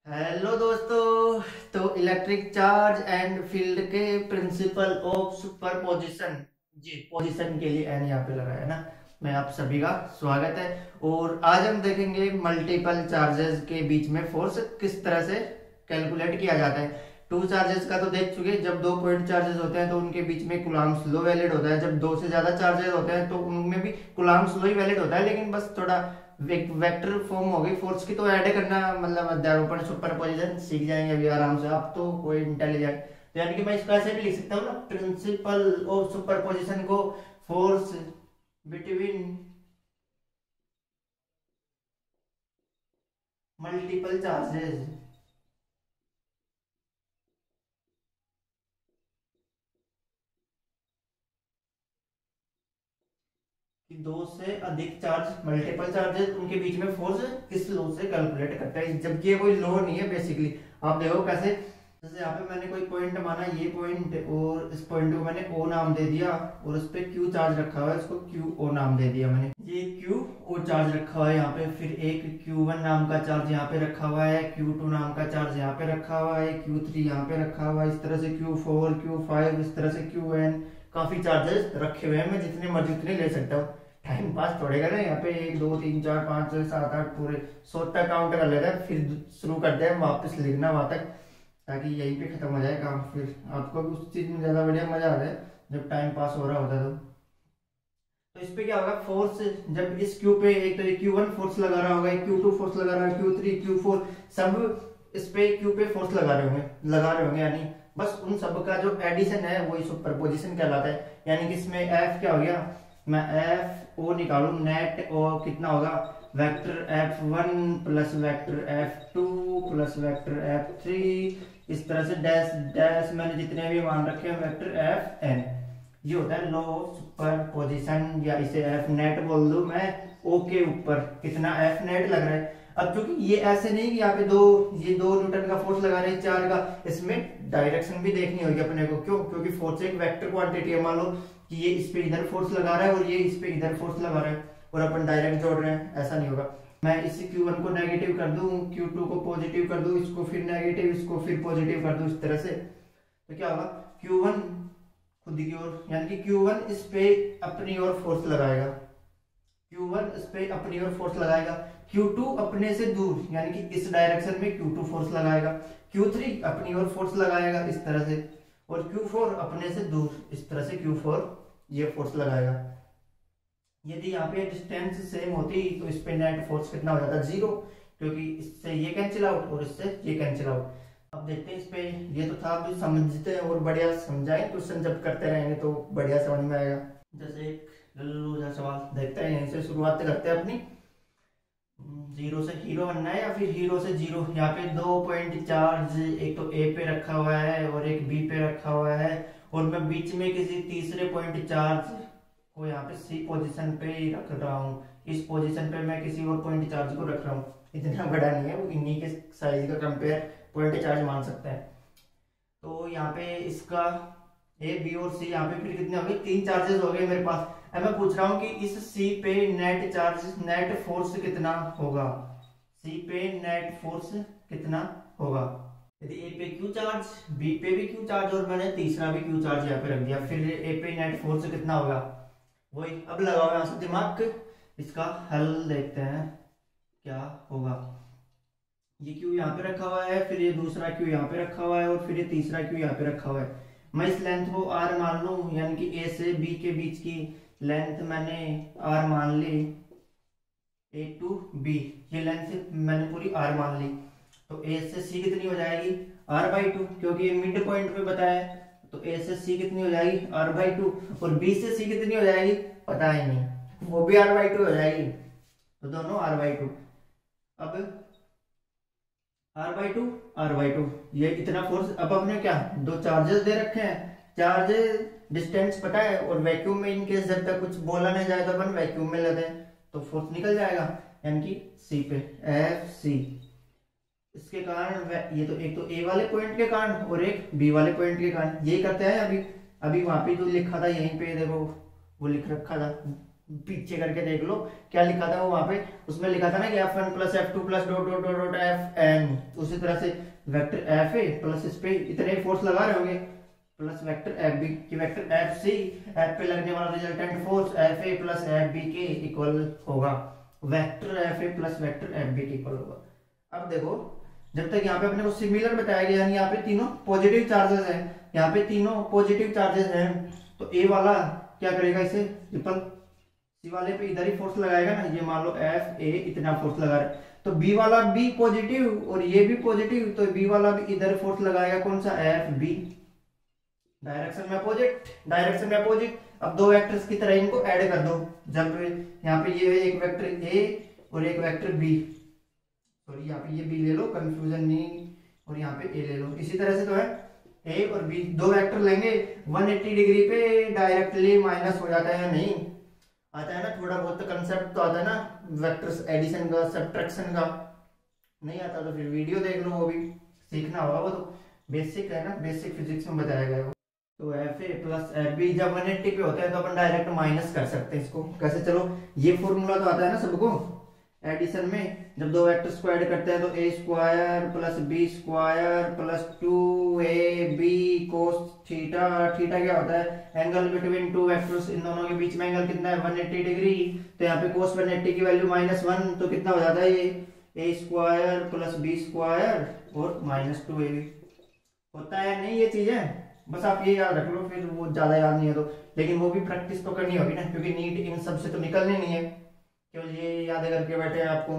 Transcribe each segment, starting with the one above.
Hello दोस्तों। तो electric charge and field के प्रिंसिपल ऑफ सुपरपोजिशन, जी पोजीशन के लिए एन यहाँ पे लगा है ना। मैं आप सभी का स्वागत है। और आज हम देखेंगे मल्टीपल चार्जेस के बीच में फोर्स किस तरह से कैलकुलेट किया जाता है। टू चार्जेस का तो देख चुके, जब दो पॉइंट चार्जेस होते हैं तो उनके बीच में कूलम्ब्स लॉ वैलिड होता है। जब दो से ज्यादा चार्जेस होते हैं तो उनमें भी कूलम्ब्स लॉ ही वैलिड होता है, लेकिन बस थोड़ा वेक्टर फॉर्म हो गई फोर्स की तो ऐड करना, मतलब अध्यारोपण सुपरपोजिशन सीख जाएंगे अभी आराम से। आप तो कोई इंटेलिजेंट, तो यानी कि मैं इसको ऐसे भी लिख सकता हूँ ना, प्रिंसिपल ऑफ सुपरपोजिशन को फोर्स बिटवीन मल्टीपल चार्जेस, कि दो से अधिक चार्ज मल्टीपल चार्जेस उनके बीच में फोर्स किस लॉ से कैलकुलेट करता है, जबकि ये कोई लॉ नहीं है बेसिकली। आप देखो कैसे, जैसे यहाँ पे मैंने कोई पॉइंट माना, ये पॉइंट, और इस पॉइंट को मैंने ओ नाम दे दिया, और उस पे क्यू चार्ज रखा हुआ है, इसको क्यू ओ नाम दे दिया मैंने। ये क्यू ओ चार्ज रखा हुआ है यहाँ पे, फिर एक क्यू वन नाम का चार्ज यहाँ पे रखा हुआ है, क्यू टू नाम का चार्ज यहाँ पे रखा हुआ है, क्यू थ्री यहाँ पे रखा हुआ है, इस तरह से क्यू फोर, क्यू फाइव, इस तरह से क्यू एन। काफी चार्जेस रखे हुए हैं, मैं जितने मर्जी उतने ले सकता हूँ। टाइम पास थोड़े करें यहाँ पे, एक दो तीन चार पाँच छह सात आठ पूरे 100 तक काउंट कर लेते हैं, फिर शुरू करते हैं वापस लिखना वहां तक, ताकि यहीं पे खत्म हो जाए काम। फिर आपको भी उस चीज में ज्यादा बढ़िया मजा आता है जब टाइम पास हो रहा होता है। तो इस पे क्या होगा, फोर्स जब इस क्यू पे, एक तो क्यू वन फोर्स लगा रहा होगा, क्यू टू फोर्स लगा रहा है, क्यू थ्री क्यू फोर सब इस पे क्यू पे फोर्स लगा रहे होंगे यानी बस उन सब का जो एडिशन है वही सुपरपोजिशन कहलाता है। यानी कि इसमें एफ क्या हो गया, मैं एफ ओ निकालू, नेट ओ कितना होगा, vector F one plus vector F two plus vector F three, इस तरह से डैश डैश मैंने जितने भी मान रखे हैं वेक्टर एफ एन। ये होता है लॉ ऑफ सुपरपोजिशन, या इसे एफ नेट बोल दूं मैं। ओ के ऊपर कितना एफ नेट लग रहा है। अब चूंकि ये ऐसे नहीं कि यहाँ पे ये दो न्यूटन का फोर्स लगा रहे हैं चार का, इसमें डायरेक्शन भी देखनी होगी अपने को। क्यों? क्योंकि फोर्स एक वेक्टर क्वांटिटी है। मान लो कि ये इस पे इधर फोर्स लगा रहा है और ये इस पे इधर फोर्स लगा रहा है, और अपन डायरेक्ट जोड़ रहे हैं, ऐसा नहीं होगा। मैं इस Q1 को नेगेटिव कर दूं, Q2 को पॉजिटिव कर दूं, इसको फिर नेगेटिव, इसको फिर पॉजिटिव कर दूं, इस तरह से, तो क्या होगा, Q1 खुद की ओर, यानी कि Q1 इस पे अपनी ओर फोर्स लगाएगा, Q1 इस पे अपनी ओर फोर्स लगाएगा, Q2 अपने से दूर यानी कि इस डायरेक्शन में Q2 फोर्स लगाएगा, Q3 अपनी ओर फोर्स लगाएगा इस तरह से, और Q4 अपने से दूर इस तरह से Q4 ये फोर्स लगाएगा। यदि यहाँ पे डिस्टेंस सेम होती तो इस पे नेट फोर्स कितना हो जाता, जीरो, क्योंकि इससे ये कैंसिल आउट और इससे ये कैंसिल आउट। अब देखते हैं इस पे, ये तो था, आप समझते हैं और बढ़िया समझाएं, क्वेश्चन जब करते रहेंगे तो बढ़िया समझ में आएगा। जैसे एक लल्लू सा सवाल देखते हैं, यहीं से शुरुआत करते हैं अपनी। जीरो से हीरो बनना है या फिर हीरो से जीरो। यहाँ पे दो पॉइंट चार्ज, एक तो ए पे रखा हुआ है और एक बी पे रखा हुआ है, और मैं बीच में किसी तीसरे पॉइंट चार्ज को यहाँ पे सी पोजीशन पे ही रख रहा हूँ। इस पोजीशन पे मैं किसी और पॉइंट चार्ज को रख रहा हूँ, इतना बड़ा नहीं है वो, इन्हीं के साइज का कंपेयर पॉइंट चार्ज मान सकते हैं। तो यहाँ पे इसका ए बी और सी, यहाँ पे फिर कितने हो गए, तीन चार्जेस हो गए मेरे पास। अब मैं पूछ रहा हूँ कि इस सी पे नेट चार्ज, नेट फोर्स कितना होगा, सी पे नेट फोर्स कितना होगा। यदि ए पे क्यू चार्ज, बी पे भी क्यू चार्ज, और मैंने तीसरा भी क्यू चार्ज यहाँ पे रख दिया, फिर ए पे नेट फोर्स कितना होगा वही। अब लगाओ यहाँ से दिमाग, इसका हल देखते हैं क्या होगा। ये क्यू यहाँ पे रखा हुआ है, फिर ये दूसरा क्यू यहाँ पे रखा हुआ है, और फिर ये तीसरा क्यू यहाँ पे रखा हुआ है। मैं इस लेंथ को आर मान लूं, यानी कि ए से बी के बीच की लेंथ मैंने आर मान ली, ए टू बी, ये लेंथ मैंने पूरी आर मान ली। तो ए से सी कितनी हो जाएगी, आर बाई टू, क्योंकि ये मिड पॉइंट पे बताया है। तो ए से सी कितनी हो जाएगी, आर बाई टू, और बी से सी कितनी हो जाएगी पता ही नहीं, वो भी आर बाई टू हो जाएगी, तो दोनों आर बाई टू। अब R by two, R by two, ये इतना फोर्स। अब हमने क्या, दो चार्जेस दे रखे हैं, चार्जेस डिस्टेंस पता है, और वैक्यूम में इनकेस जब तक कुछ बोला नहीं जाए तो अपन वैक्यूम में लेते हैं तो फोर्स निकल जाएगा, यानी कि सी पे एफ सी। इसके कारण ये तो एक तो ए वाले पॉइंट के कारण और एक बी वाले पॉइंट के कारण, ये करते हैं। अभी अभी वहां पे जो लिखा था यहीं पे देखो, वो लिख रखा था, पीछे करके देख लो क्या लिखा था वो वहां पे, उसमें लिखा था ना कि F1 plus F2 plus dot dot dot dot Fn। उसी तरह से वेक्टर Fa प्लस इस पे इतने फोर्स लगा रहे होंगे प्लस वेक्टर Fb कि वेक्टर Fc F पे लगने वाला resultant force Fa plus Fb के इक्वल होगा, vector Fa plus vector Fb के इक्वल होगा। अब देखो जब तक यहाँ पे अपने को सिमिलर बताया गया, यानी यहाँ पे तीनों पॉजिटिव चार्जेस हैं, यहाँ पे तीनों पॉजिटिव चार्जेस हैं, तो ए वाला क्या करेगा, इसे रिपल सी वाले पे इधर ही फोर्स लगाएगा ना, ये मान लो एफ ए इतना फोर्स लगा रहा है, तो बी वाला भी पॉजिटिव और ये भी पॉजिटिव, तो बी वाला भी इधर फोर्स लगाएगा, कौन सा, एफ बी, डायरेक्शन में अपोजिट, डायरेक्शन में अपोजिट। अब दो वेक्टर्स की तरह इनको ऐड कर दो, जब यहाँ पे ये एक वेक्टर ए और एक वेक्टर बी, सॉरी यहाँ पे ये बी ले लो, कंफ्यूजन नहीं, और यहाँ पे ए ले लो, इसी तरह से तो है ए और बी, दो वेक्टर लेंगे 180 डिग्री पे डायरेक्टली माइनस हो जाता है या नहीं आता है ना, थोड़ा बहुत कंसेप्ट तो आता है ना वेक्टर्स एडिशन का सब्ट्रैक्शन का, नहीं आता तो फिर वीडियो देख लो, वो भी सीखना होगा, वो तो बेसिक है ना, बेसिक फिजिक्स में बताया गया है। तो F A plus F B जब 180 पे होता है तो अपन डायरेक्ट माइनस कर सकते हैं इसको, कैसे, चलो ये फॉर्मूला तो आता है ना सबको एडिशन में, जब दो वेक्टर्स को ऐड करते हैं तो A square plus B square plus 2ab cos theta, theta क्या होता है, एंगल बिटवीन टू वेक्टर्स, इन दोनों के बीच में एंगल कितना है 180 डिग्री, तो यहाँ पे कोस 180 की वैल्यू -1, तो कितना हो जाता है ये ए स्क्वायर प्लस बी स्क्वायर और -2ab होता है, नहीं ये चीजें बस आप ये याद रख लो, फिर वो ज्यादा याद नहीं है तो, लेकिन वो भी प्रैक्टिस तो करनी होगी ना, क्योंकि नीट इन सब से तो निकलने नहीं है, केवल ये याद करके बैठे हैं आपको,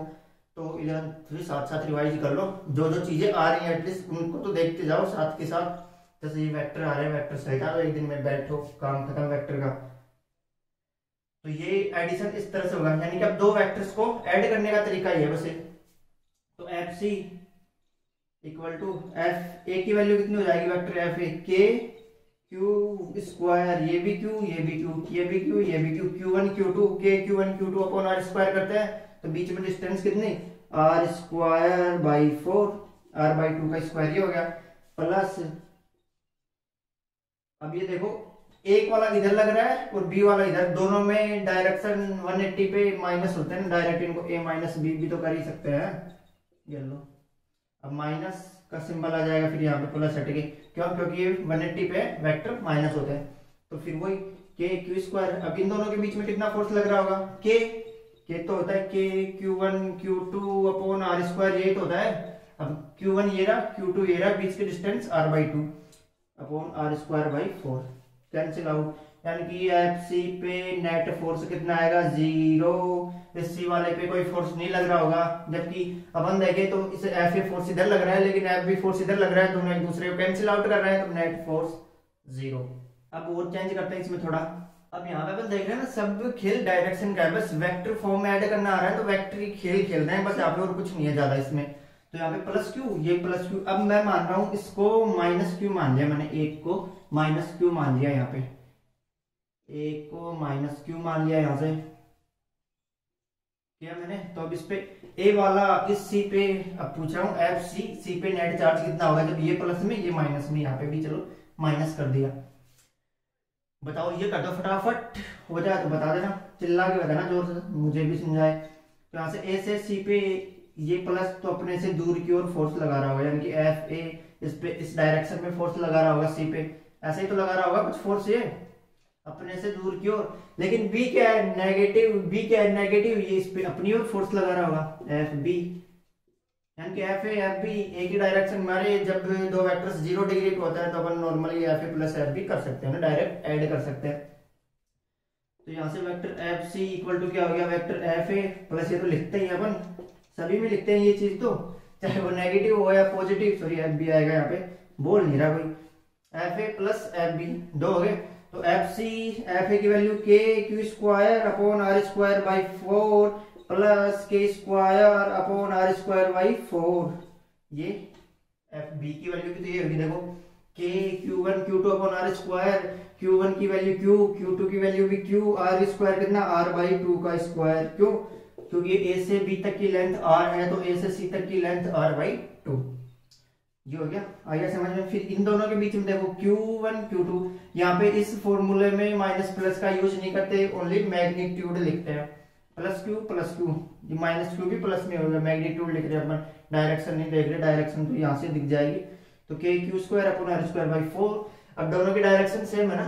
तो 11th भी साथ साथ रिवाइज कर लो, जो जो चीजें आ रही हैं एटलीस्ट उनको तो देखते जाओ साथ के साथ, जैसे ये वेक्टर आ रहे हैं, वेक्टर सही था तो एक दिन में बैठो, काम खत्म वेक्टर का। तो ये एडिशन इस तरह से होगा, यानी कि अब दो वेक्टर्स को ऐड करने का तरीका ये है बस, तो F C equal to F A की वैल्यू कितनी हो जाएगी, वेक्टर एफ ए के क्यू स्क्वायर, ये भी क्यू ये भी क्यू ये भी क्यू ये भी क्यू, Q1 Q2 के Q1 Q2 upon R square करते हैं, तो बीच में डिस्टेंस कितनी R square by 4, R by 2 का स्क्वायर ये हो गया, प्लस अब ये देखो एक वाला इधर लग रहा है और बी वाला इधर, दोनों में डायरेक्शन 180 पे माइनस होते हैं, डायरेक्ट इनको a माइनस बी भी तो कर ही सकते हैं, ये लो अब माइनस का सिंबल आ जाएगा, फिर यहाँ पे प्लस हटेगी, क्यों, क्योंकि ये 180 पे वेक्टर माइनस होते हैं, तो फिर वही के क्यू स्क्वायर, अब इन दोनों के बीच में कितना फोर्स लग रहा होगा, के तो होता है के Q1 Q2 upon R square, यही तो होता है, अब Q1 ये रहा Q2 ये रहा, बीच के distance r by 2 upon R square by 4 cancel out, यानी कि एफ सी पे नेट फोर्स कितना आएगा 0, इस सी वाले पे कोई फोर्स नहीं लग रहा होगा, जबकि अपन देखें तो इसे एफ ए फोर्स इधर लग रहा है, लेकिन एफ बी फोर्स इधर लग रहा है, दोनों एक दूसरे को कैंसिल आउट कर रहे हैं, तो नेट फोर्स 0। अब और चेंज करते हैं इसमें थोड़ा, अब यहाँ पे अपन देख रहे हैं ना सब खेल डायरेक्शन का है, बस वेक्टर फॉर्म में ऐड करना आ रहा है, तो वेक्टर की खेल खेल रहे हैं बस, यहाँ पे और कुछ नहीं है ज्यादा इसमें, तो यहाँ पे प्लस क्यू ये प्लस क्यू, अब मैं मान रहा हूँ इसको माइनस क्यू मान लिया मैंने, एक को माइनस क्यू मान लिया, यहाँ पे एक को माइनस क्यू मान लिया यहाँ से किया मैंने, तो अब इस पे ए वाला इस सी पे, अब पूछ रहा हूँ एफ सी पे नेट चार्ज कितना होगा, जब ये प्लस में ये माइनस में, यहाँ पे भी चलो माइनस कर दिया, बताओ ये कर दो फटाफट, हो जाए तो बता देना, चिल्ला के बताना जोर से, मुझे भी समझाए। तो यहाँ से ए से सी पे ये प्लस तो अपने से दूर की ओर फोर्स लगा रहा होगा, यानी कि एफ ए इस पे इस डायरेक्शन में फोर्स लगा रहा होगा, सी पे ऐसे ही तो लगा रहा होगा कुछ फोर्स ये अपने से दूर की ओर, लेकिन बी क्या है नेगेटिव, बी क्या है नेगेटिव, ये इस पे अपनी ओर फोर्स लगा रहा होगा एफ बी, यानी कि एफ ए एफ बी एक ही डायरेक्शन में, जब दो वेक्टर्स 0 डिग्री पे होता है तो अपन normally F A plus F B कर सकते हैं ना, डायरेक्ट ऐड कर सकते हैं, तो यहाँ से vector F C equal to क्या हो गया, वेक्टर एफ ए प्लस, ये तो लिखते ही अपन सभी में लिखते हैं ये चीज, तो चाहे वो नेगेटिव हो या पॉजिटिव, सॉरी एफ बी आएगा यहाँ पे, बोल नहीं रहा कोई, F A plus F B दो हो गए, तो एफ सी एफ ए की value K Q square upon R square by 4 plus K square upon R square by 4, ये एफ बी की वैल्यू की तो ये होगी, देखो के Q1 Q2 upon R square, Q1 की वैल्यू Q, Q2 की वैल्यू भी Q, आर स्क्वायर कितना r बाई 2 का स्क्वायर, क्यों, क्योंकि a से b तक की लेंथ r है, तो a से c तक की लेंथ r बाई 2, ये हो गया, आ गया समझ में। फिर इन दोनों के बीच में देखो Q1 Q2, यहाँ पे इस फॉर्मूले में माइनस प्लस का यूज नहीं करते, ओनली मैग्नीट्यूड लिखते हैं, प्लस क्यू, ये माइनस क्यू भी प्लस में होगा, मैग्नीट्यूड लिख रहे हैं अपन, डायरेक्शन नहीं देख रहे, डायरेक्शन तो यहाँ से दिख जाएगी। तो K Q square upon R square by 4। अब दोनों की डायरेक्शन सेम है ना,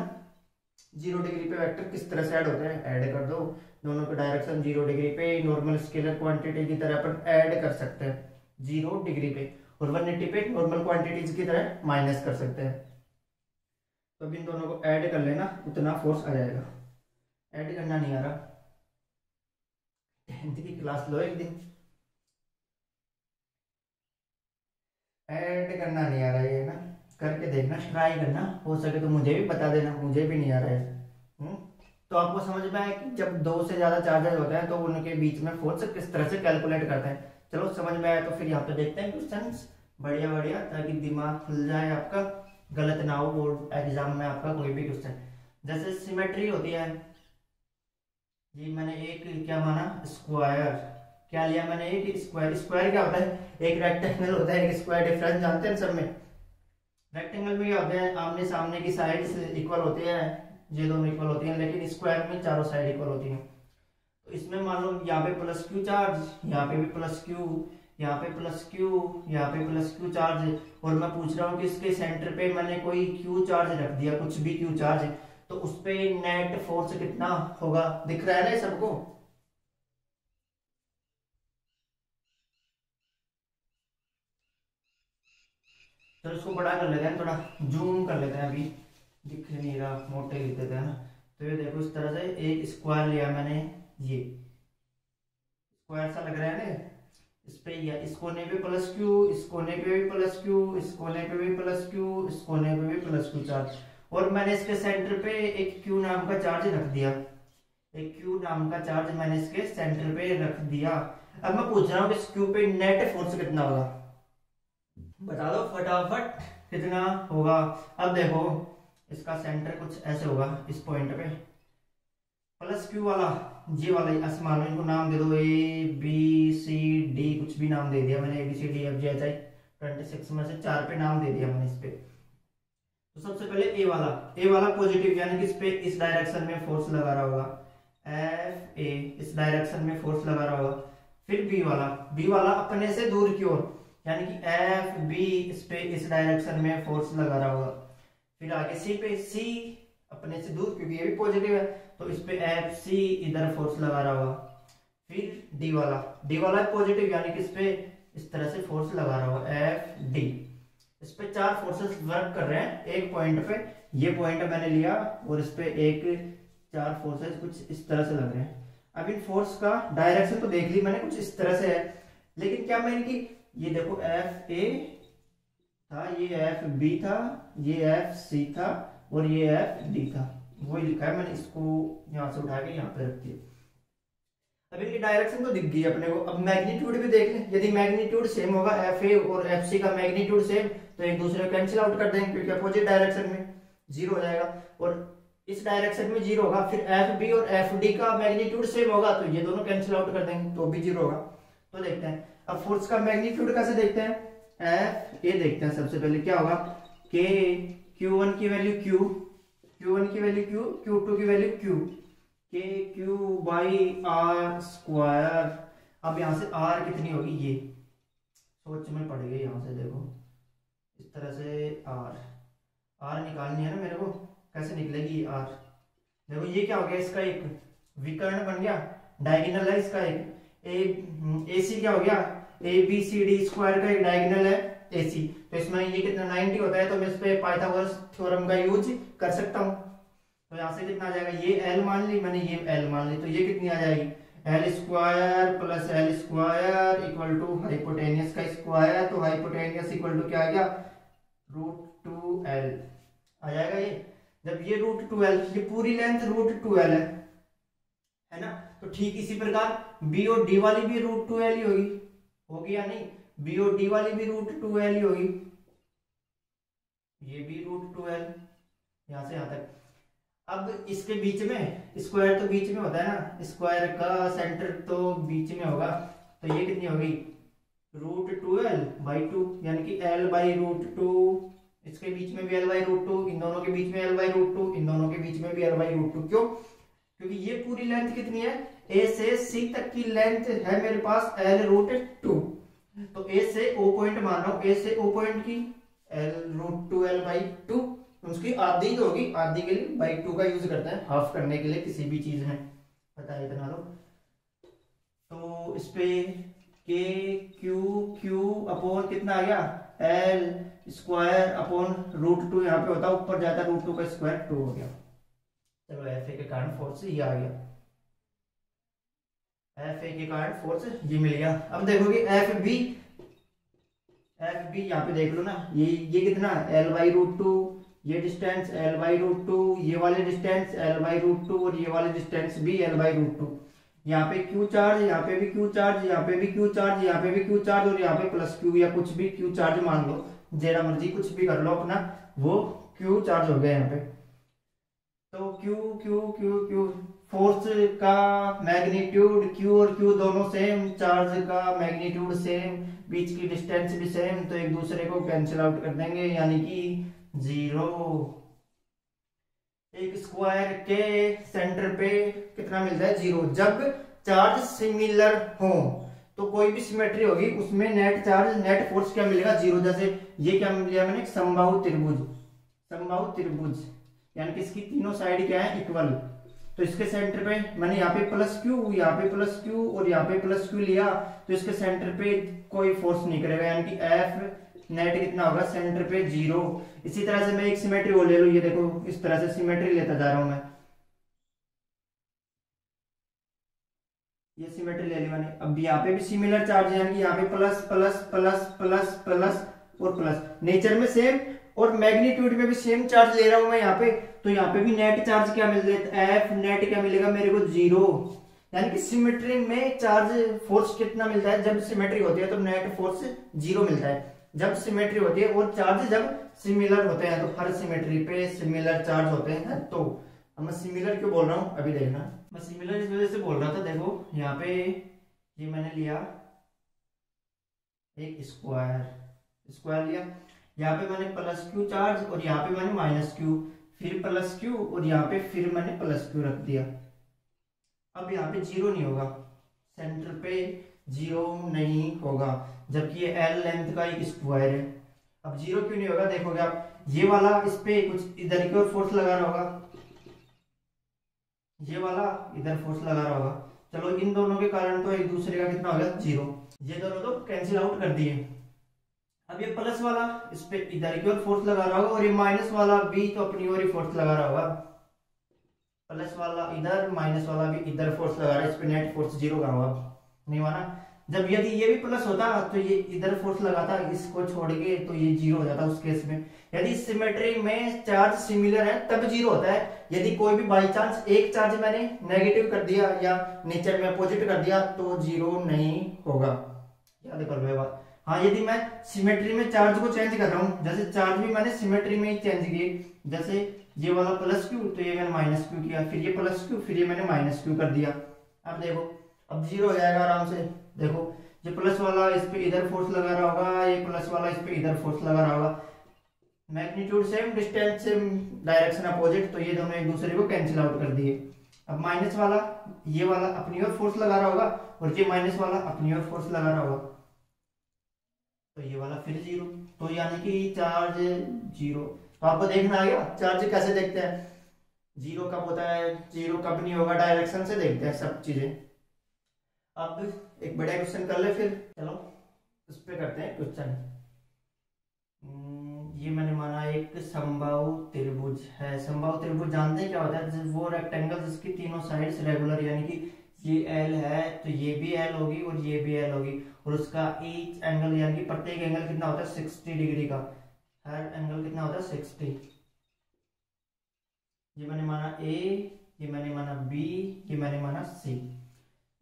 0 डिग्री पे वेक्टर किस तरह से ऐड होते हैं, ऐड कर दो, दोनों का डायरेक्शन 0 डिग्री पे नॉर्मल स्केलर क्वांटिटी की तरह अपन ऐड कर सकते हैं 0 डिग्री पे, और 180 पे नॉर्मल क्वांटिटीज की तरह माइनस कर सकते हैं। तो अब इन दोनों को ऐड कर लेना, उतना फोर्स आ जाएगा। ऐड करना नहीं आ रहा, 10th की क्लास लो एक दिन, ऐड करना नहीं आ रहा है ना, करके देखना, ट्राई करना, हो सके तो मुझे भी बता देना, मुझे भी नहीं आ रहा है। तो आपको समझ में आया कि जब दो से ज्यादा चार्जेस होते हैं तो उनके बीच में फोर्स किस तरह से कैलकुलेट करते हैं। चलो समझ में आया, तो फिर यहाँ पे देखते हैं क्वेश्चंस, बढ़िया बढ़िया, ताकि दिमाग खुल जाए आपका, गलत ना हो बोर्ड एग्जाम में आपका कोई भी क्वेश्चन। जैसे सिमेट्री होती है, ये मैंने एक क्या माना, स्क्वायर, क्या लिया मैंने, एक स्क्वायर। स्क्वायर क्या होता है, एक रेक्टेंगल होता है, एक स्क्वायर, डिफरेंस जानते हैं सब में। रेक्टेंगल में क्या होते हैं, आमने सामने की साइड्स इक्वल होती है, ये दोनों इक्वल होती हैं, लेकिन स्क्वायर में चारों साइड इक्वल होती हैं। तो इसमें मान लो यहाँ पे प्लस क्यू चार्ज, यहाँ पे भी प्लस क्यू, यहाँ पे प्लस क्यू, यहाँ पे प्लस क्यू चार्ज, और मैं पूछ रहा हूँ कि इसके सेंटर पे मैंने कोई क्यू चार्ज रख दिया, कुछ भी क्यू चार्ज, तो उस पे नेट फोर्स कितना होगा, दिख रहा है ना सबको। तो इसको बड़ा कर लेते हैं, थोड़ा जूम कर लेते हैं, अभी दिख नहीं रहा, मोटे लिख देते हैं ना। तो ये देखो इस तरह से एक स्क्वायर लिया मैंने, ये स्क्वायर सा लग रहा है ना, इस पे या इस कोने पे प्लस क्यू, इस कोने पे भी प्लस क्यू, इस कोने पे भी प्लस क्यू, इस कोने पे भी प्लस क्यू चार्ज, और मैंने इसके सेंटर पे एक क्यू नाम का चार्ज रख दिया, एक क्यू नाम का चार्ज मैंने इसके सेंटर पे रख दिया। अब मैं पूछ रहा हूँ कि इस क्यू पे नेट फोर्स कितना होगा, बता दो फटाफट कितना होगा। अब देखो इसका सेंटर कुछ ऐसे होगा, इस पॉइंट पे प्लस क्यू वाला, ये वाला ऐसे मान लो, इनको नाम दे दो ए बी सी डी, कुछ भी नाम दे दिया मैंने, A B C D F G H I, 26 में से 4 पे नाम दे दिया मैंने इस पे। तो सबसे पहले ए वाला पॉजिटिव, यानी कि इस पे इस डायरेक्शन में फोर्स लगा रहा होगा, एफ ए इस डायरेक्शन में फोर्स लगा रहा होगा। फिर बी वाला अपने से दूर की ओर, यानी कि एफ बी इस पे इस डायरेक्शन में फोर्स लगा रहा होगा। फिर आगे सी पे, सी अपने से दूर, क्योंकि ये भी पॉजिटिव है, तो इस पे एफ सी इधर फोर्स लगा रहा होगा। फिर डी वाला पॉजिटिव, यानी कि इस पे इस तरह से फोर्स लगा रहा होगा, एफ डी। इस पे 4 फोर्सेस वर्क कर रहे हैं एक पॉइंट पे, ये पॉइंट मैंने लिया, और इस पे एक 4 फोर्सेस कुछ इस तरह से लग रहे हैं। अब इन फोर्स का डायरेक्शन तो देख ली मैंने, कुछ इस तरह से है, लेकिन क्या मैं इनकी, ये देखो एफ ए था, ये एफ बी था, ये एफ सी था, और ये एफ डी था, वही लिखा है मैंने, इसको यहां से उठा के यहाँ पे रख दिया। अब इनकी डायरेक्शन तो दिख गई अपने को। अब मैग्नीट्यूड भी देख लें, यदि मैग्नीट्यूड सेम होगा, एफ ए और एफ सी का मैग्नीट्यूड सेम, तो एक दूसरे को कैंसिल आउट कर देंगे, क्योंकि अपोजिट डायरेक्शन में 0 हो जाएगा, और इस डायरेक्शन में 0 होगा। फिर एफ बी और एफ डी का मैग्नीट्यूड सेम होगा, तो ये दोनों कैंसिल आउट कर देंगे, तो भी 0 होगा। तो देखते हैं अब फोर्स का मैग्नीट्यूड कैसे देखते हैं, एफ ए देखते हैं। सबसे पहले क्या होगा, के Q1 की वैल्यू Q, Q1 की वैल्यू Q, Q2 की वैल्यू Q, के क्यू बाई आर स्क्वायर। अब यहां से R कितनी होगी, ये सोच में पड़ गई, यहां से देखो इस तरह से R निकालनी है ना मेरे को, कैसे निकलेगी R, देखो ये क्या हो गया, इसका एक विकर्ण बन गया, डायगोनल है इसका एक, ए सी क्या हो गया, A B C D square का एक डायगोनल है ए सी, तो इसमें ये कितना 90 होता है, तो मैं इस पे पाइथागोरस थ्योरम का यूज कर सकता हूँ। तो यहाँ से कितना आ जाएगा, ये L मान ली मैंने, ये L मान ली, तो ये कितनी आ जाएगी, L square plus L square equal to hypotenuse का स्क्वायर, तो हाइपोटेनियस इक्वल टू क्या आ गया, √2L आ जाएगा ये। जब ये √2L, ये पूरी लेंथ √2L है ना, तो ठीक इसी प्रकार बी और डी वाली भी √2L ही होगी या नहीं, बी और डी वाली भी √2L ही होगी, ये भी √2L, यहां से यहां तक। अब इसके बीच में स्क्वायर तो बीच में होता है ना, स्क्वायर का सेंटर तो बीच में होगा, तो ये कितनी होगी, √2l/2, यानी कि l/√2, इसके बीच में भी l/√2, इन दोनों के बीच में l/√2, इन दोनों के बीच में भी l/√2। क्यों? क्योंकि ये पूरी लेंथ कितनी है, ए से सी तक की लेंथ है मेरे पास l√2, तो ए से ओ पॉइंट मान रहा हूं, ए से ओ पॉइंट की l√2l/2, उसकी आधी तो होगी, आधी के लिए /2 का यूज करते हैं हाफ करने के लिए किसी भी चीज में, पता है इतना लो। तो इस पे के क्यू क्यू अपॉन कितना आ गया, l² अपॉन√2, यहाँ पे होता है ऊपर जाता √2 का स्क्वायर, 2 हो गया। चलो एफ ए के कारण फोर्स ये आ गया, एफ ए के कारण फोर्स ये मिल गया। अब देखोगे एफ बी यहाँ पे देख लो ना, ये कितना l/√2, ये डिस्टेंस l/√2, ये वाले डिस्टेंस l/√2 और ये वाले डिस्टेंस भी l/√2। यहाँ पे क्यू चार्ज, यहाँ पे भी क्यू चार्ज, यहाँ पे भी क्यू चार्ज, यहाँ पे भी क्यू चार्ज, और यहाँ पे प्लस क्यू या कुछ भी क्यू चार्ज मान लो, जेड़ा मर्जी कुछ भी कर लो अपना, वो क्यू चार्ज हो गया यहाँ पे। तो Q Q Q Q force का मैग्नीट्यूड, क्यू और क्यू दोनों सेम, चार्ज का मैग्नीट्यूड सेम, बीच की डिस्टेंस भी सेम, तो एक दूसरे को कैंसिल आउट कर देंगे, यानी कि 0। एक स्क्वायर के सेंटर पे कितना मिलता है, 0। जब चार्ज सिमिलर हो तो कोई भी सिमेट्री होगी उसमें नेट चार्ज, नेट फोर्स क्या मिलेगा, 0। जैसे ये क्या लिया मैंने, समबाहु त्रिभुज, यानी कि इसकी तीनों साइड क्या है, इक्वल। तो इसके सेंटर पे मैंने यहाँ पे प्लस क्यू, यहाँ पे प्लस क्यू और यहाँ पे प्लस क्यू लिया, तो इसके सेंटर पे कोई फोर्स नहीं करेगा, यानी कि एफ नेट कितना होगा, सेंटर पे 0। इसी तरह से मैं एक सिमेट्री वो ले लूं, ये देखो इस तरह से सिमेट्री लेता जा रहा हूं मैं, ये सिमेट्री ले ली मैंने। अब यहाँ पे भी सिमिलर चार्ज है, यानी कि यहाँ पे plus plus plus plus plus और प्लस, नेचर में सेम और मैग्नीट्यूड में भी सेम चार्ज ले रहा हूं मैं यहाँ पे, तो यहाँ पे भी नेट चार्ज क्या मिल रहा है, एफ नेट क्या मिलेगा मेरे को, 0। यानी कि सिमेट्री में चार्ज फोर्स कितना मिलता है, जब सिमेट्री होती है तो नेट फोर्स 0 मिलता है, जब सिमेट्री होती है, और चार्ज जब सिमिलर होते हैं, तो हर सिमेट्री पे सिमिलर चार्ज होते हैं। तो अब मैं सिमिलर क्यों बोल रहा हूं, अभी देखना, मैं सिमिलर इस वजह से बोल रहा था, देखो यहाँ पे ये मैंने लिया एक स्क्वायर लिया, यहाँ पे मैंने प्लस क्यू चार्ज और यहाँ पे मैंने माइनस क्यू, फिर प्लस क्यू और यहाँ पे फिर मैंने प्लस क्यू रख दिया। अब यहाँ पे 0 नहीं होगा, सेंटर पे 0 नहीं होगा, जबकि ये एल लेंथ का एक स्क्वायर है। अब 0 क्यों नहीं होगा, देखोगे आप, ये वाला इस पे कुछ इधर की ओर फोर्स लगा रहा होगा, ये वाला इधर फोर्स लगा रहा होगा, चलो इन दोनों के कारण तो एक दूसरे का कितना हो गया, 0। ये दोनों तो कैंसिल आउट कर दिए। अब ये प्लस वाला इस पे इधर की ओर फोर्स लगा रहा होगा, और ये माइनस वाला भी तो अपनी ओर ही फोर्स लगा रहा होगा, प्लस वाला इधर, माइनस वाला भी इधर फोर्स लगा रहा है, इस पे नेट फोर्स 0 कहाँ हुआ, नहीं हुआ ना। जब यदि ये भी प्लस होता तो ये इधर फोर्स लगाता, इसको छोड़ के, तो ये 0 हो जाता उस केस में। यदि सिमेट्री में चार्ज सिमिलर है तब 0 होता है, यदि कोई भी बाई चांस एक चार्ज मैंने नेगेटिव कर दिया या नेचर में अपोजिट कर दिया तो 0 नहीं होगा, याद कर लो ये बात। हाँ, यदि मैं सिमेट्री में चार्ज को चेंज कर रहा हूँ, जैसे चार्ज भी मैंने सिमेट्री में ही चेंज किए, जैसे ये वाला प्लस क्यू तो ये मैंने माइनस क्यू किया, फिर ये प्लस क्यू, फिर ये मैंने माइनस क्यू कर दिया। अब देखो, अब 0 हो जाएगा आराम से। देखो ये प्लस वाला इस पे इधर फोर्स लगा रहा होगा, ये प्लस वाला इस पे इधर फोर्स लगा रहा होगा, magnitude same, distance same, direction opposite, तो ये दोनों एक दूसरे को कैंसिल आउट कर दिए। अब माइनस वाला, ये वाला अपनी ओर फोर्स लगा रहा होगा और ये माइनस वाला अपनी ओर फोर्स लगा रहा होगा, तो ये वाला फिर 0, तो यानी कि चार्ज 0। तो आपको देखना आ गया चार्ज कैसे देखते हैं, 0 कब होता है, 0 कब नहीं होगा, डायरेक्शन से देखते हैं सब चीजें। अब एक बड़ा क्वेश्चन कर ले, फिर चलो उस पे करते हैं क्वेश्चन। ये मैंने माना एक समबाहु त्रिभुज है। समबाहु त्रिभुज जानते हैं क्या होता है, वो रेक्टेंगल जिसकी तीनों साइड्स रेगुलर, यानी कि ये एल है तो ये भी एल होगी और ये भी एल होगी, और उसका ईच एंगल यानी कि प्रत्येक एंगल कितना होता है 60 डिग्री का, हर एंगल कितना होता है 60। ये मैंने माना ए, ये मैंने माना बी, ये मैंने माना सी।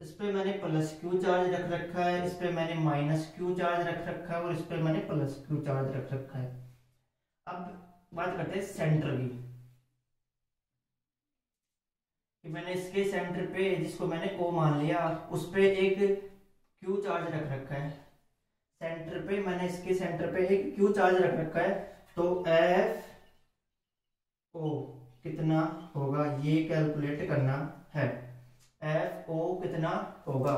इस पे मैंने प्लस क्यू चार्ज रख रखा है, इस पे मैंने माइनस क्यू चार्ज रख रखा है और इस पे मैंने प्लस क्यू चार्ज रख रखा है। अब बात करते हैं सेंटर की, कि मैंने इसके सेंटर पे, जिसको मैंने ओ मान लिया, उस पे एक क्यू चार्ज रख रखा है, सेंटर पे मैंने इसके सेंटर पे एक क्यू चार्ज रख रखा है, तो एफ ओ कितना होगा ये कैलकुलेट करना है। एफ ओ कितना होगा,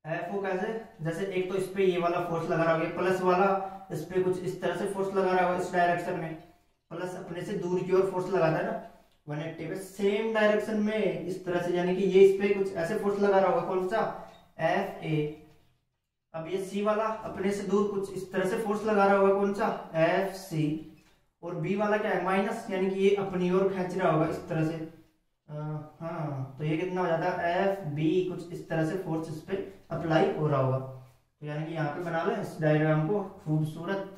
एफ ओ कैसे, जैसे एक तो इस पे ये वाला फोर्स लगा रहा होगा, प्लस वाला इस पे कुछ इस तरह से फोर्स लगा रहा होगा इस डायरेक्शन में, प्लस अपने से दूर की ओर फोर्स लगाता है ना 180 पे, सेम डायरेक्शन में इस तरह से, यानी कि ये इस पे कुछ ऐसे फोर्स लगा रहा होगा, कौन सा, एफ ए। अब ये सी वाला अपने से दूर कुछ इस तरह से फोर्स लगा रहा होगा, कौन सा, एफ सी। और बी वाला क्या है, माइनस, यानी कि ये अपनी ओर खींच रहा होगा इस तरह से। हाँ, तो ये कितना हो जाता है, एफ बी, कुछ इस तरह से फोर्स इस पे अप्लाई हो रहा होगा। तो यानी कि यहाँ पे बना लें इस डायग्राम को खूबसूरत,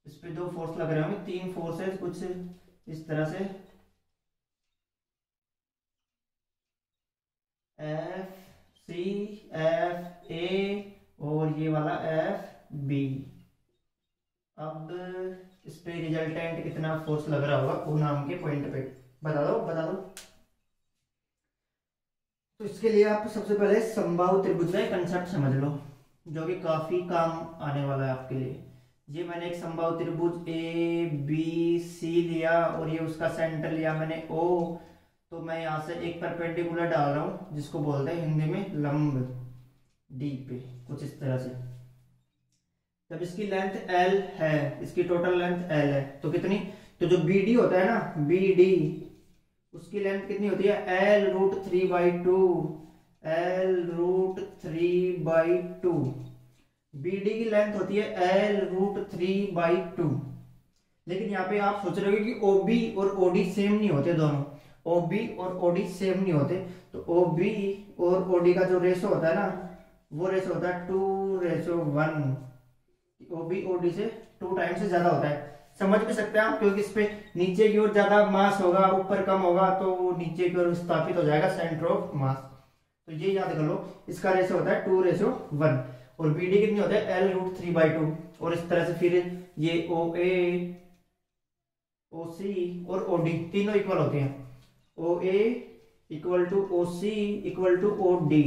इस पे दो फोर्स लग रहे होंगे, तीन फोर्सेस कुछ इस तरह से, एफ सी, एफ ए और ये वाला एफ बी। अब इस पे रिजल्टेंट कितना फोर्स लग रहा होगा ओ नाम के पॉइंट पे, बता दो बता दो। तो इसके लिए आप सबसे पहले समबाहु त्रिभुज का कंसेप्ट समझ लो, जो कि काफी काम आने वाला है आपके लिए। ये मैंने एक समबाहु त्रिभुज ए बी सी लिया और ये उसका सेंटर लिया मैंने ओ, तो मैं यहाँ से एक परपेंडिकुलर डाल रहा हूँ जिसको बोलते हैं हिंदी में लंब, डी पे कुछ इस तरह से। जब इसकी लेंथ एल है, इसकी टोटल लेंथ एल है, तो कितनी, तो जो बी डी होता है ना, बी डी, उसकी लेंथ कितनी होती है, L root 3/2, L root 3/2। BD की लेंथ होती है एल रूट 3/2। लेकिन यहाँ पे आप सोच रहे हो कि ओबी और ओडी सेम नहीं होते, दोनों ओबी और ओडी सेम नहीं होते, तो ओबी और ओडी का जो रेशो होता है ना, वो रेशो होता है 2:1। ओबी ओडी से 2 टाइम से ज्यादा होता है। समझ भी सकते हैं आप, क्योंकि इस पे नीचे की ओर ज्यादा मास होगा, ऊपर कम होगा, तो वो नीचे की ओर विस्थापित हो जाएगा सेंटर ऑफ मास। तो ये याद कर लो, इसका रेशो होता है 2:1 और बीडी कितनी होता है एल रूट 3/2। और इस तरह से फिर ये ओ ए, ओ सी और ओ डी तीनों इक्वल होते हैं, ओ ए इक्वल टू ओ सी इक्वल टू ओ डी।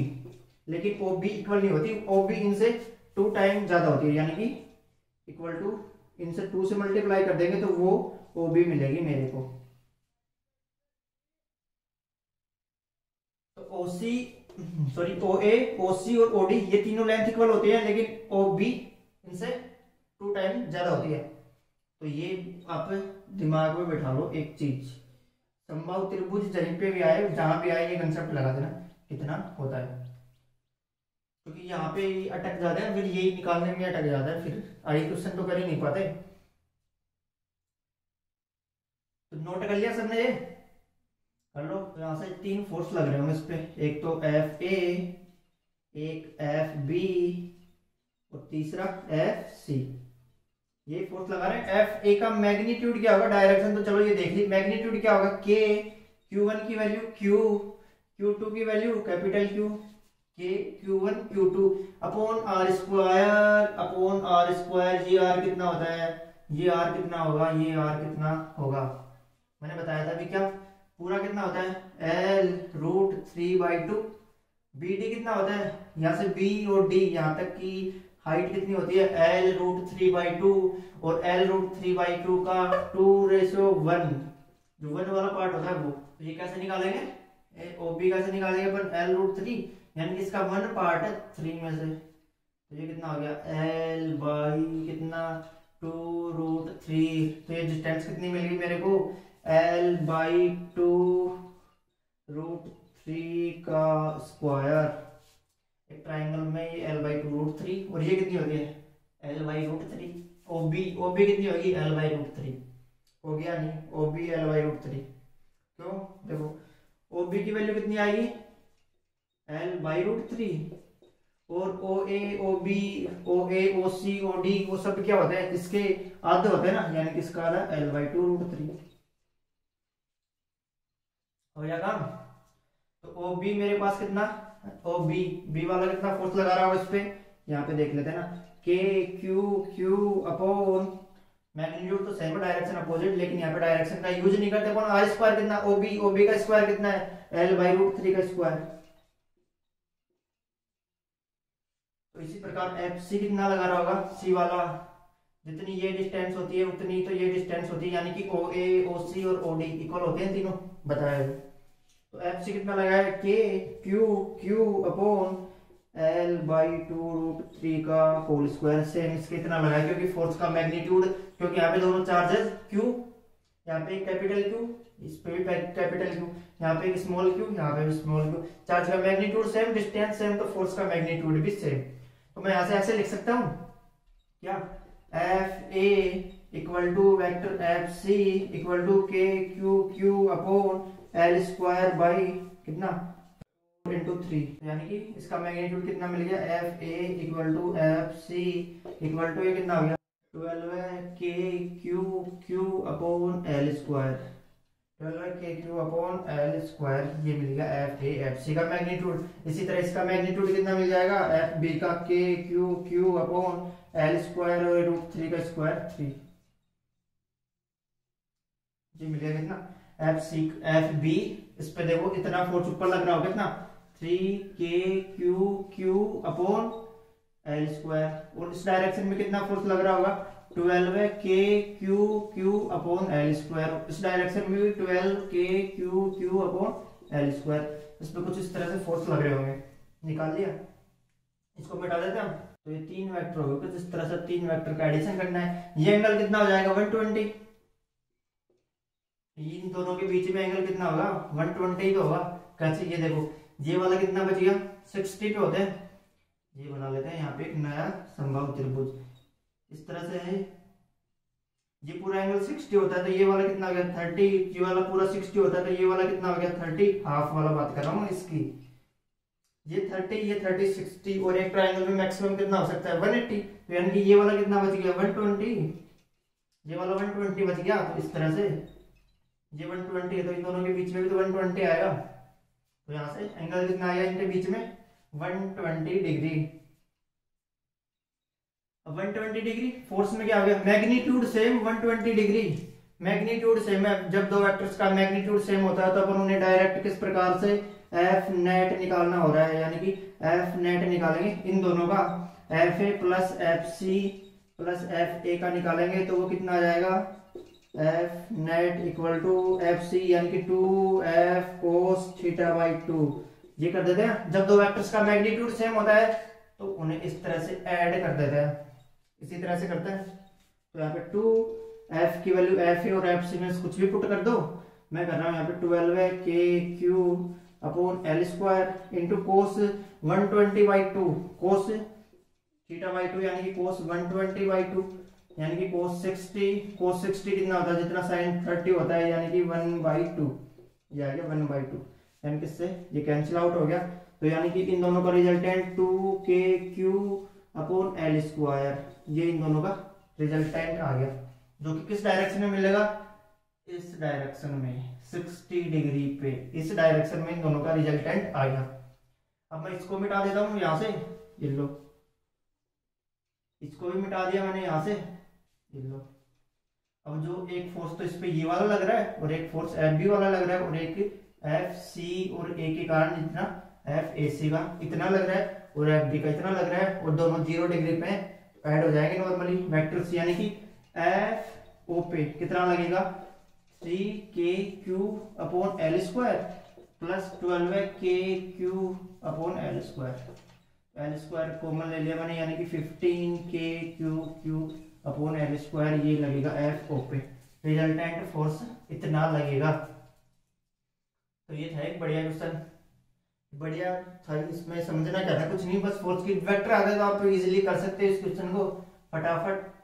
लेकिन ओ बी इक्वल नहीं होती, ओ बी इनसे 2 टाइम ज्यादा होती है, यानी कि इक्वल टू, इनसे 2 से मल्टीप्लाई कर देंगे तो वो ओ बी मिलेगी मेरे को। तो ओ सी, सॉरी ओ ए, ओ सी और ओ डी ये तीनों लेंथ इक्वल होती है, लेकिन ओ बी इनसे 2 टाइम ज्यादा होती है। तो ये आप दिमाग में बैठा लो एक चीज, समबाहु त्रिभुज जहीं पे भी आए, जहां भी आए, ये कंसेप्ट लगा देना कितना होता है, क्योंकि यहाँ पे अटक जाते हैं, फिर यही निकालने में अटक जाता है, फिर आगे क्वेश्चन तो कर ही नहीं पाते। तो नोट कर लिया सबने ये, कर लो। तो यहाँ से 3 फोर्स लग रहे होंगे इस पे, एक तो एफ ए, एक एफ बी और तीसरा एफ सी। ये फोर्स लगा रहे हैं। एफ ए का मैग्नीट्यूड क्या होगा, डायरेक्शन तो चलो ये देख ली, मैग्नीट्यूड क्या होगा, के, Q1 की वैल्यू Q, Q2 की value capital Q, K Q1 Q2 upon R square, upon R square. ये आर कितना होता है, ये आर कितना होगा, ये आर कितना होगा, मैंने बताया था अभी, क्या पूरा कितना होता है एल रूट 3/2। बी डी कितना होता है, यहाँ से बी और डी यहाँ तक की हाइट कितनी होती है, एल रूट 3/2, और एल रूट 3/2 का 2:1, जो 1 वाला पार्ट होता है वो। तो ये कैसे निकालेंगे, ओ बी कैसे निकालेंगे अपन, एल रूट 3, यानी कि इसका 1 पार्ट है 3 में से, तो ये कितना हो गया एल बाई कितना 2√3। तो ये डिस्टेंस कितनी मिल गई मेरे को, L/2√3 का स्क्वायर। एक ट्राइंगल में ये L/2√3, और ये कितनी होती है L/√3। OB कितनी होगी L/√3, हो गया नहीं, OB L/√3। क्यों, देखो OB की वैल्यू कितनी आएगी L/√3, और OA OB OA OC OD वो सब क्या होते हैं, इसके आधे होते हैं ना, यानी कि इसका आधा L/2√3 हो गया काम। तो OB मेरे पास कितना, OB बी वाला कितना फोर्स लगा रहा होगा इस पे, यहाँ पे देख लेते हैं ना, K Q अपॉन मैग्नीट्यूड तो सेम है, डायरेक्शन अपोजिट, लेकिन यहाँ पे डायरेक्शन का यूज नहीं करते अपन। आर स्क्वायर कितना, OB का स्क्वायर कितना है L/√3 का स्क्वायर। तो इसी प्रकार एफ सी कितना लगा रहा होगा, सी वाला जितनी ये डिस्टेंस होती है उतनी तो ये डिस्टेंस होती है, यानी कि ओ ए ओ सी और ओ डी इक्वल होते हैं तीनों बताया है। तो एफ सी कितना लगा है, के Q Q upon L by 2√3 का होल स्क्वायर। सेम इसके इतना लगा है क्योंकि फोर्स का मैग्नीट्यूड, क्योंकि यहाँ पे दोनों चार्जेस क्यू, यहाँ पे एक कैपिटल क्यू, इस पे भी कैपिटल क्यू, यहाँ पे एक स्मॉल क्यू, यहाँ पे भी स्मॉल क्यू। चार्ज का मैग्नीट्यूड सेम, डिस्टेंस सेम, तो फोर्स का मैग्नीट्यूड भी सेम। तो मैं यहाँ से ऐसे लिख सकता हूँ क्या, F A equal to vector F C equal to K Q Q upon L square by कितना इंटू 3, यानी कि इसका मैग्नीट्यूड कितना मिल गया, F A equal to F C equal to ये कितना हो गया 12 K Q Q upon L square, 12 K Q upon L square, ये मिल गया एफ ए एफ सी का मैग्नीट्यूड। इसी तरह इसका मैग्नीट्यूड कितना मिल जाएगा, एफ बी का के Q Q upon L square और √3 का स्क्वायर 3, ये मिल गया कितना एफ सी एफ बी। इस पे देखो इतना फोर्स ऊपर लग रहा होगा कितना 3 के Q Q upon L square, और इस डायरेक्शन में कितना फोर्स लग रहा होगा 12 K Q Q upon L square, इस डायरेक्शन में भी 12 K Q Q upon L square. इस पे कुछ इस तरह से फोर्स लग रहे होंगे, निकाल लिया, इसको मिटा देते हैं हम। तो ये 3 वेक्टर हो गए, इस तरह से 3 वेक्टर का एडिशन करना है। ये एंगल कितना हो जाएगा 120, इन दोनों के बीच में एंगल कितना होगा 120 तो होगा। कैसे, ये देखो ये वाला कितना बच गया 60 पे होते हैं, ये बना लेते हैं यहाँ पे एक नया समबाहु त्रिभुज, इस तरह से है। ये पूरा एंगल 60 होता है तो ये वाला कितना हो गया 30, ये वाला पूरा 60 होता है तो ये वाला कितना हो गया 30, हाफ वाला बात कर रहा हूँ इसकी। ये 30 ये 30 60, और एक ट्रायंगल में मैक्सिमम कितना हो सकता है 180, तो यानी कि ये वाला कितना बच गया 120, ये वाला 120 बच गया। तो इस तरह से ये 120 है तो इन दोनों के बीच में भी तो 120 आएगा, तो यहाँ से एंगल कितना आया इनके बीच में 120 डिग्री। अब 120 डिग्री फोर्स में क्या हो गया, magnitude same 120 degree, magnitude same है। जब दो वेक्टर्स का मैग्नीट्यूड सेम होता है तो अपन उन्हें डायरेक्ट किस प्रकार से एफ नेट निकालना हो रहा है, यानी कि एफ नेट निकालेंगे इन दोनों का, F A plus F C plus F A का निकालेंगे तो वो कितना आ जाएगा F net equal to F C, यानी कि 2f cos थीटा बाई 2। ये कर देते हैं, जब दो वेक्टर्स का मैग्नीट्यूड सेम होता है तो उन्हें इस तरह से ऐड कर देते हैं, इसी तरह से करते हैं। तो यहाँ पे 2f की वैल्यू f और f सी में कुछ भी पुट कर दो, मैं कर रहा हूँ यहाँ पे 12 K Q upon L square into cos 120 by 2, cos theta by 2 यानी कि कोस 120 बाई 2, यानी कि कोस 60 कितना होता है जितना साइन 30 होता है, यानी कि 1/2, ये आ गया 1/2, यानी कि इससे ये कैंसिल आउट हो गया। तो यानी कि इन दोनों का resultant 2kq upon L square, ये इन दोनों का रिजल्टेंट आ गया, जो कि किस डायरेक्शन में मिलेगा, इस डायरेक्शन में 60 डिग्री पे, इस डायरेक्शन में इन दोनों का रिजल्टेंट आ गया। अब मैं इसको मिटा देता हूँ यहाँ से, ये लो, इसको भी मिटा दिया मैंने यहाँ से, ये लो। अब जो एक फोर्स तो इस पे ये वाला लग रहा है और एक फोर्स एफ बी वाला लग रहा है और एक एफ सी और ए के कारण जितना एफ ए सी का इतना लग रहा है और एफ बी का इतना लग रहा है, और दोनों 0 डिग्री पे ऐड हो जाएंगे नॉर्मली वेक्टर्स, यानी कि एफ ओ पे कितना लगेगा 3kq upon L square plus 12kq upon L square, L square common ले लिया मैंने, यानी कि 15kq अपॉन एल स्क्वायर, ये लगेगा एफ ओ पे, रिजल्टेंट फोर्स इतना लगेगा। तो ये था एक बढ़िया क्वेश्चन, बढ़िया था, इसमें समझना क्या था, कुछ नहीं, बस फोर्स की वेक्टर आ गए तो आप इजीली कर सकते हैं इस क्वेश्चन को फटाफट।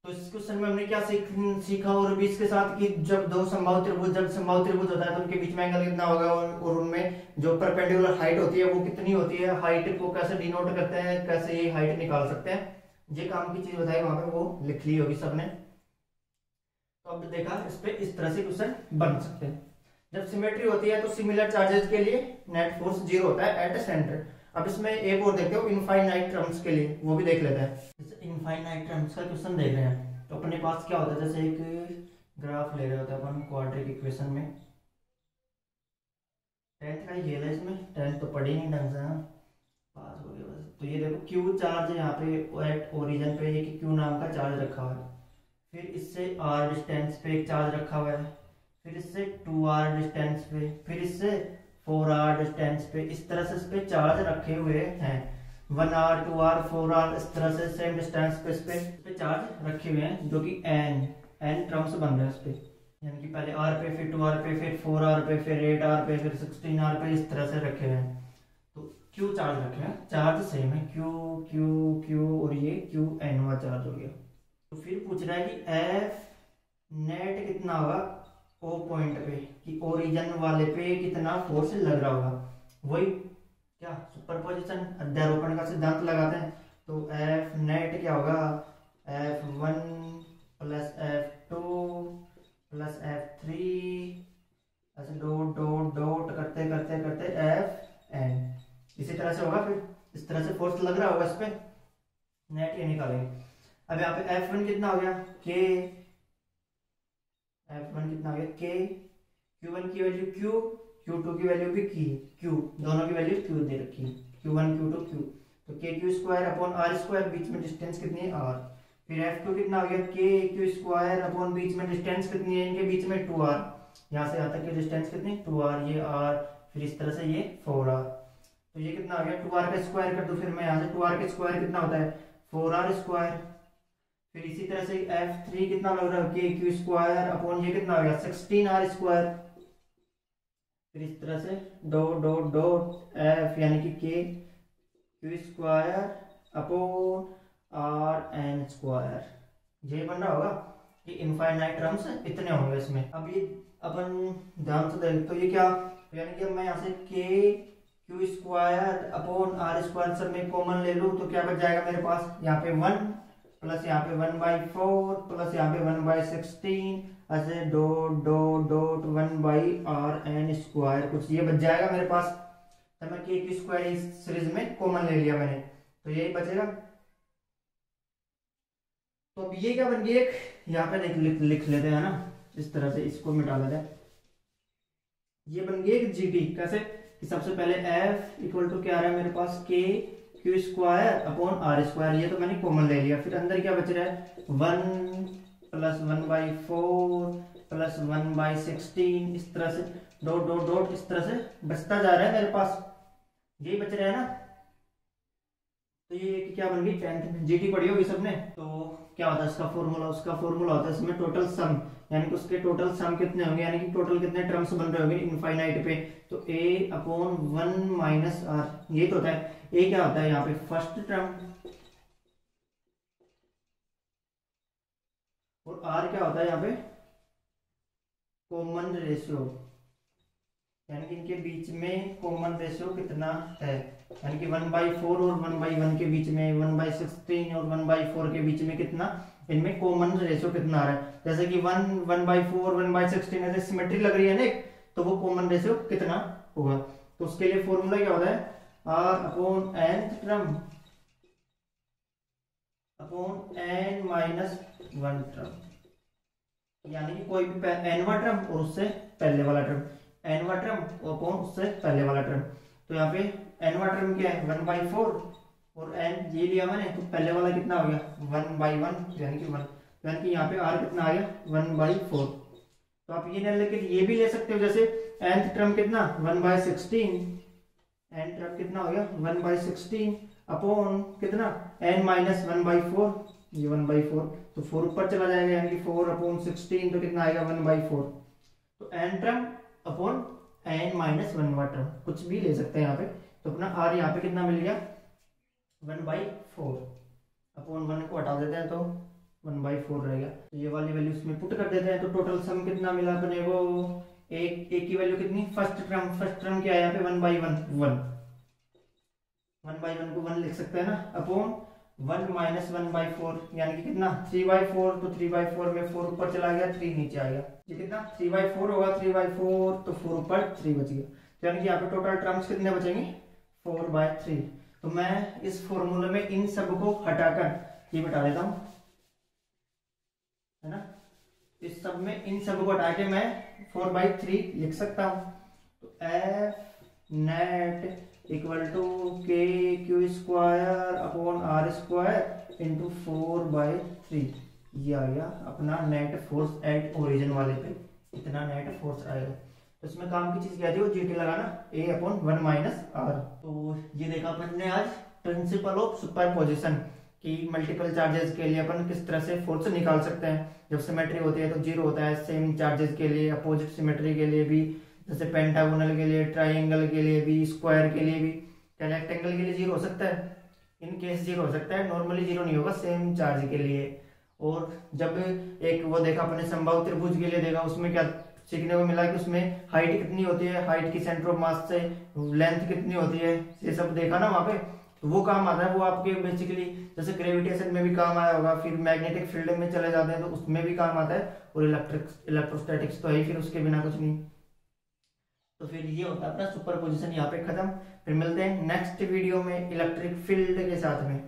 तो इस क्वेश्चन में हमने क्या सीखा और भी इसके साथ कि जब दो समबाहु त्रिभुज, जब समबाहु त्रिभुज होता है तो उनके बीच में एंगल कितना होगा और उनमें जो परपेंडिकुलर हाइट होती है वो कितनी होती है, हाइट को कैसे डिनोट करते हैं, कैसे ये हाइट निकाल सकते हैं, ये काम की चीज बताई वहां पे वो लिख ली होगी सबने। तो अब देखा इस पे इस तरह से क्वेश्चन बन सकते हैं। जब सिमेट्री होती है तो सिमिलर चार्जेस के लिए नेट फोर्स 0 होता है एट सेंटर। अब इसमें एक और देखते हो इनफाइनाइट टर्म्स के लिए, वो भी देख लेते हैं। जैसे इनफाइनाइट टर्म्स का क्वेश्चन देख रहे हैं तो अपने पास क्या होता है, जैसे एक ग्राफ ले रहे होते हैं अपन क्वाड्रेटिक इक्वेशन में, 10th का ये है, इसमें 10th तो पढ़ी नहीं ढंग से, पास हो गया बस। तो ये देखो क्यू चार्ज यहाँ पे एट ओरिजिन पे ये क्यू नाम का चार्ज रखा हुआ है। फिर इससे आर डिस्टेंस पे एक चार्ज रखा हुआ है, फिर इससे 2r डिस्टेंस पे, फिर इससे 4r डिस्टेंस पे। इस तरह से इस पे चार्ज रखे हुए हैं। 1r 2r 4r इस तरह से सेम डिस्टेंस पे इस पे चार्ज रखे हुए हैं, जो कि n टर्म्स बन रहे हैं इस पे। यानी कि पहले r पे, फिर 2r पे, फिर 4r पे, फिर 8r पे, फिर 16r पे, इस तरह से रखे हुए हैं। तो q चार्ज रखे हैं, चार्ज सेम है, q q q और ये q n वाला चार्ज हो गया। तो फिर पूछ रहा है कि एफ नेट कितना होगा ओ पॉइंट पे, कि ओरिजिन वाले पे कितना फोर्स लग रहा होगा। वही क्या सुपरपोजिशन अध्यारोपण का सिद्धांत लगाते हैं। तो एफ नेट क्या होगा, F1 plus F2 plus F3 ऐसे डॉट डॉट डॉट करते करते करते Fn, इसी तरह से होगा। फिर इस तरह से फोर्स लग रहा होगा इस पे, नेट ये निकालेंगे। अब यहाँ पे F1 कितना हो गया K, F1 कितना हो गया K, Q1 की वैल्यू Q, Q2 की वैल्यू भी Q, दोनों की वैल्यू Q दे रखी है, Q1 Q2 Q। तो KQ square upon R square, बीच में डिस्टेंस कितनी है R। फिर F2 कितना हो गया KQ स्क्वायर अपॉन बीच में डिस्टेंस कितनी है इनके बीच में 2R, यहाँ से यहाँ तक की डिस्टेंस कितनी 2R, ये R, फिर इस तरह से ये 4R। तो ये कितना आ गया 2R का स्क्वायर कर दो, फिर मैं यहाँ से 2R का स्क्वायर कितना होता है 4R स्क्वायर। फिर इसी तरह से F3 कितना लग रहा है KQ स्क्वायर अपॉन ये कितना हो गया 16R स्क्वायर। फिर इस तरह से डॉट डॉट डॉट F यानी कि KQ square upon RN square, ये बन रहा होगा कि इनफाइनाइट टर्म्स इतने होंगे इसमें। अब ये अपन ध्यान से देख, तो ये क्या, यानी कि मैं यहाँ से KQ square upon R square सब में कॉमन ले लूँ तो क्या बच जाएगा मेरे पास, यहाँ पे 1 प्लस यहाँ पे 1/4 प्लस यहाँ पे 1/16 ऐसे dot dot dot 1/RN square, कुछ ये बच जाएगा मेरे पास। तो मैं KQ स्क्वायर इस सीरीज में कॉमन ले लिया मैंने, तो यही बचेगा। तो अब ये क्या बन गया, एक यहाँ पे लिख लेते हैं ना, इस तरह से इसको मिटा लेते हैं। ये बन गया एक GT, कैसे कि सबसे पहले F इक्वल टू क्या आ रहा है मेरे पास KQ square upon R square, ये तो मैंने कॉमन ले लिया। फिर अंदर क्या बच रहा है 1 प्लस 1/4 प्लस 1/16, इस तरह से डॉट डॉट डॉट इस तरह से बचता जा रहा है मेरे पास, यही बच रहा है ना। तो ये क्या बन गई 10th में GT पढ़ी होगी सबने। तो क्या होता है इसका फॉर्मूला, उसका फॉर्मूला होता है इसमें टोटल सम, यानी कि उसके टोटल सम कितने होंगे, यानी कि टोटल कितने टर्म्स बन रहे होंगे इनफाइनाइट पे। तो A अपॉन 1 माइनस R, ये तो होता है। A क्या होता है यहाँ पे फर्स्ट टर्म, और R क्या होता है यहाँ पे कॉमन रेशियो, यानी कि इनके बीच में कॉमन रेशियो कितना है, यानी कि 1/4 और 1/1 के बीच में, 1/16 और 1/4 के बीच में कितना, इनमें कॉमन रेशियो कितना आ रहा है। जैसे कि 1/4 1/16 ऐसे सिमेट्री लग रही है ना एक, तो वो कॉमन रेशियो कितना होगा। तो उसके लिए फॉर्मूला क्या होता है R upon nth term upon n minus 1 term, यानी कि कोई भी nवा टर्म और उससे पहले वाला टर्म, nवा टर्म अपॉन उससे पहले वाला टर्म। तो यहाँ पे nवा टर्म क्या है 1/4 और n ये लिया मैंने, तो पहले वाला कितना हो गया 1/1 यानी कि 1, यानी कि यहाँ पे r कितना आ गया 1/4। तो आप ये नहीं, लेकिन ये भी ले सकते हो, जैसे nth टर्म कितना 1/16, n टर्म कितना हो गया 1/16 अपॉन कितना n माइनस 1/4, ये 1/4, तो 4 ऊपर चला जाएगा, यानी कि 4 अपॉन 16 तो कितना आएगा 1/4। तो n term upon n minus 1वां टर्म, कुछ भी ले सकते हैं यहाँ पे। तो अपना r यहाँ पे कितना मिल गया 1/4, अपॉन 1 को हटा देते हैं तो 1/4 रहेगा। तो ये वाली वैल्यू इसमें पुट कर देते हैं, तो टोटल सम कितना मिला अपने को, एक की वैल्यू कितनी फर्स्ट टर्म क्या है यहाँ पे 1/1 1/1 को 1 लिख सकते हैं ना, अपॉन 1 माइनस 1/4 यानी कि कितना 3/4, तो 3/4 में 4 ऊपर चला गया 3 नीचे आ गया, ये कितना 3/4 होगा, 3/4 तो 4 ऊपर 3 बच गया। तो यानी कि यहाँ पे टोटल टर्म्स कितने बचेंगे 4/3। तो मैं इस फॉर्मूले में इन सब को हटाकर ये बता देता हूँ, है ना, इस सब में इन सब को हटा के मैं 4/3 लिख सकता हूँ। तो F net equal to K Q square upon R square into 4/3। ये आ गया अपना नेट फोर्स एट ओरिजिन वाले पे, इतना नेट फोर्स आएगा। तो इसमें काम की चीज क्या थी, वो जीटी लगाना, A/1 - R। तो ये देखा अपन ने आज प्रिंसिपल ऑफ सुपरपोजिशन कि मल्टीपल चार्जेस के लिए अपन किस तरह से फोर्स निकाल सकते हैं। जब सिमेट्री होती है तो जीरो होता है, सेम चार्जेस के लिए, अपोजिट सिमेट्री के लिए भी, जैसे पेंटागोनल के लिए, ट्राइंगल के लिए भी, स्क्वायर के लिए भी। क्या रेक्टेंगल के लिए जीरो हो सकता है, इन केस जीरो हो सकता है, नॉर्मली जीरो नहीं होगा सेम चार्ज के लिए। और जब एक वो देखा अपने समबाहु त्रिभुज के लिए देखा, उसमें क्या सीखने को मिला कि उसमें हाइट कितनी होती है, हाइट की सेंटर ऑफ मास से लेंथ कितनी होती है, ये सब देखा ना वहां पे। तो वो काम आता है, वो आपके बेसिकली जैसे ग्रेविटेशन में भी काम आया होगा, फिर मैग्नेटिक फील्ड में चले जाते हैं तो उसमें भी काम आता है, और इलेक्ट्रोस्टैटिक्स तो है ही, फिर उसके बिना कुछ नहीं। तो फिर ये होता है अपना सुपरपोजिशन, यहाँ पे खत्म। फिर मिलते हैं नेक्स्ट वीडियो में इलेक्ट्रिक फील्ड के साथ में।